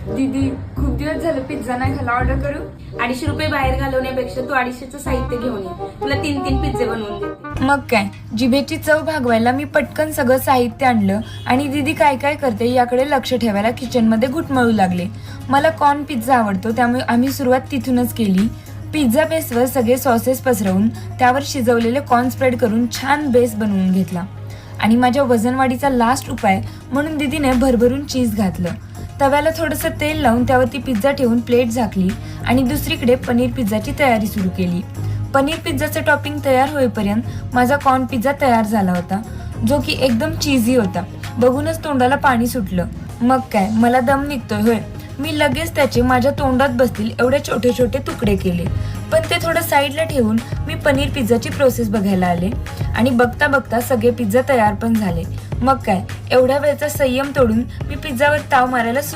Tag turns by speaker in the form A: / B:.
A: दीदी खूप दिवस झालं पिझ्झा नाही खाल्ला, ऑर्डर करू?
B: 250 रुपये बाहेर घालवण्यापेक्षा तू 250चं साहित्य घेऊन ये, तुला 3 पिझ्झे बनवून देते.
A: मग काय, जिभेची चव भागवायला मी पटकन सगळं साहित्य आणलं आणि दीदी काय काय करते याकडे लक्ष ठेवायला किचनमध्ये घुटमळू लागले. मला कॉर्न पिझ्झा आवडतो, त्यामुळे आम्ही सुरुवात तिथूनच केली. पिझ्झा बेसवर सगळे सॉसेस पसरवून त्यावर शिजवलेले कॉर्न स्प्रेड करून छान बेस बनवून घेतला. आणि माझ्या वजनवाढीचा लास्ट उपाय म्हणून दीदीने भरभरून चीज घातलं. तव्याला थोडंसं तेल लावून त्यावरती पिझ्झा ठेवून प्लेट झाकली आणि दुसरीकडे पनीर पिझ्झाची तयारी सुरू केली. पनीर पिझ्झाचं टॉपिंग तयार होईपर्यंत माझा कॉर्न पिझ्झा तयार झाला होता, जो की एकदम चीझी होता. बघूनच तोंडाला पाणी सुटलं. मग काय, मला दम निघतोय होय. मी लगेच त्याचे माझ्या तोंडात बसतील एवढे छोटे छोटे तुकडे केले. पण ते थोडं साईडला ठेवून मी पनीर पिझ्झाची प्रोसेस बघायला आले आणि बघता बघता सगळे पिझ्झा तयार पण झाले. मग काय, एवढ्या वेळचा संयम तोडून मी पिझ्झावर ताव मारायला सुरू